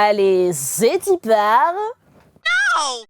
Allez, c'est y part. No!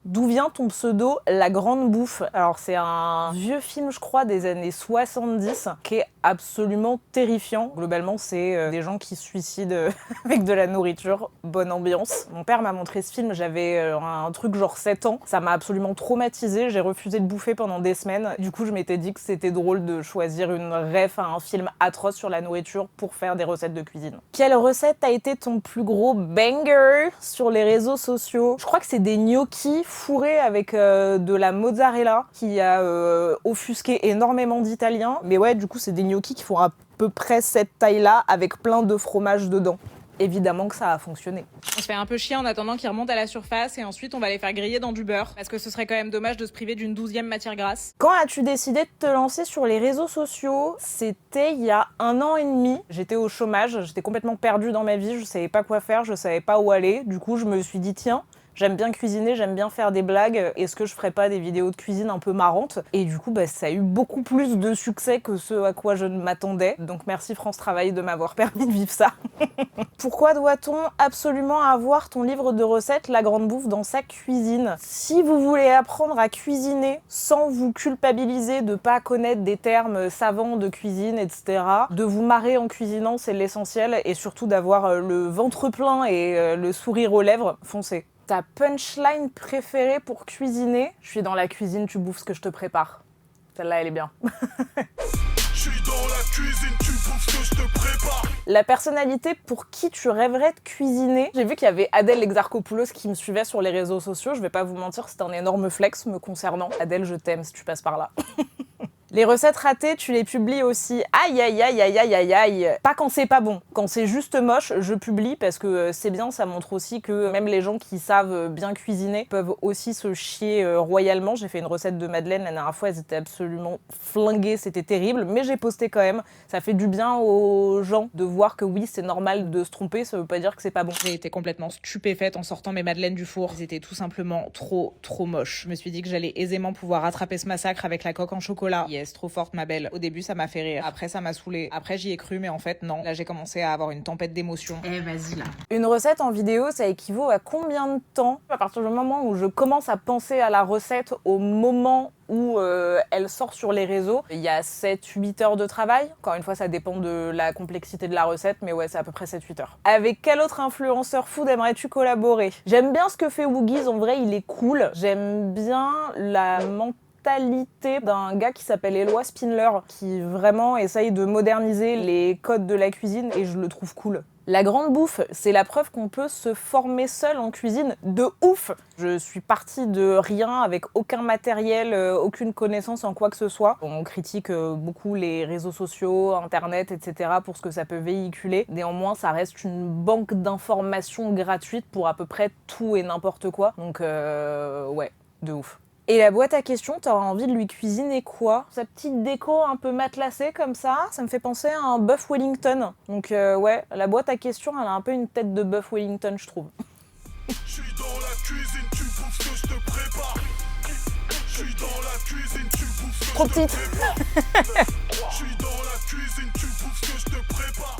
D'où vient ton pseudo La Grande Bouffe? Alors c'est un vieux film, je crois, des années 70 qui est absolument terrifiant. Globalement, c'est des gens qui se suicident avec de la nourriture. Bonne ambiance. Mon père m'a montré ce film, j'avais un truc genre 7 ans. Ça m'a absolument traumatisée, j'ai refusé de bouffer pendant des semaines. Du coup, je m'étais dit que c'était drôle de choisir une ref à un film atroce sur la nourriture pour faire des recettes de cuisine. Quelle recette a été ton plus gros banger sur les réseaux sociaux? Je crois que c'est des gnocchis fourré avec de la mozzarella qui a offusqué énormément d'Italiens. Mais ouais, du coup, c'est des gnocchis qui font à peu près cette taille-là avec plein de fromage dedans. Évidemment que ça a fonctionné. On se fait un peu chier en attendant qu'ils remontent à la surface et ensuite on va les faire griller dans du beurre parce que ce serait quand même dommage de se priver d'une 12e matière grasse. Quand as-tu décidé de te lancer sur les réseaux sociaux? C'était il y a 1 an et demi. J'étais au chômage, j'étais complètement perdue dans ma vie, je savais pas quoi faire, je savais pas où aller. Du coup, je me suis dit tiens, j'aime bien cuisiner, j'aime bien faire des blagues. Est-ce que je ferais pas des vidéos de cuisine un peu marrantes? Et du coup, ça a eu beaucoup plus de succès que ce à quoi je ne m'attendais. Donc merci France Travail de m'avoir permis de vivre ça. Pourquoi doit-on absolument avoir ton livre de recettes La Grande Bouffe dans sa cuisine? Si vous voulez apprendre à cuisiner sans vous culpabiliser de pas connaître des termes savants de cuisine, etc., de vous marrer en cuisinant, c'est l'essentiel, et surtout d'avoir le ventre plein et le sourire aux lèvres, foncez. Ta punchline préférée pour cuisiner? Je suis dans la cuisine, tu bouffes ce que je te prépare. Celle-là, elle est bien. Je suis dans la cuisine, tu bouffes ce que je te prépare. La personnalité pour qui tu rêverais de cuisiner? J'ai vu qu'il y avait Adèle Exarchopoulos qui me suivait sur les réseaux sociaux. Je vais pas vous mentir, c'est un énorme flex me concernant. Adèle, je t'aime si tu passes par là. Les recettes ratées, tu les publies aussi. Aïe, aïe, aïe, aïe, aïe, aïe, aïe. Pas quand c'est pas bon. Quand c'est juste moche, je publie parce que c'est bien, ça montre aussi que même les gens qui savent bien cuisiner peuvent aussi se chier royalement. J'ai fait une recette de madeleine la dernière fois, elles étaient absolument flinguées, c'était terrible, mais j'ai posté quand même. Ça fait du bien aux gens de voir que oui, c'est normal de se tromper, ça veut pas dire que c'est pas bon. J'ai été complètement stupéfaite en sortant mes madeleines du four. Ils étaient tout simplement trop moches. Je me suis dit que j'allais aisément pouvoir rattraper ce massacre avec la coque en chocolat. Yes, trop forte ma belle. Au début ça m'a fait rire, après ça m'a saoulée, après j'y ai cru mais en fait non. Là j'ai commencé à avoir une tempête d'émotions. Eh vas-y là. Une recette en vidéo, ça équivaut à combien de temps? À partir du moment où je commence à penser à la recette au moment où elle sort sur les réseaux, il y a 7-8 heures de travail. Encore une fois, ça dépend de la complexité de la recette, mais ouais, c'est à peu près 7-8 heures. Avec quel autre influenceur food aimerais-tu collaborer? J'aime bien ce que fait Woogies, en vrai, il est cool. J'aime bien la mentalité d'un gars qui s'appelle Eloi Spindler, qui vraiment essaye de moderniser les codes de la cuisine, et je le trouve cool. La Grande Bouffe, c'est la preuve qu'on peut se former seul en cuisine de ouf. Je suis partie de rien, avec aucun matériel, aucune connaissance en quoi que ce soit. On critique beaucoup les réseaux sociaux, internet, etc. pour ce que ça peut véhiculer. Néanmoins, ça reste une banque d'informations gratuite pour à peu près tout et n'importe quoi. Donc ouais, de ouf. Et la boîte à questions, t'auras envie de lui cuisiner quoi? Sa petite déco un peu matelassée comme ça me fait penser à un bœuf Wellington. Donc ouais, la boîte à questions, elle a un peu une tête de bœuf Wellington, je trouve. Je suis dans la cuisine, tu bouffes ce que je te prépare. Je suis dans la cuisine, tu bouffes ce que Trop je te petite. prépare. Je suis dans la cuisine, tu bouffes ce que je te prépare.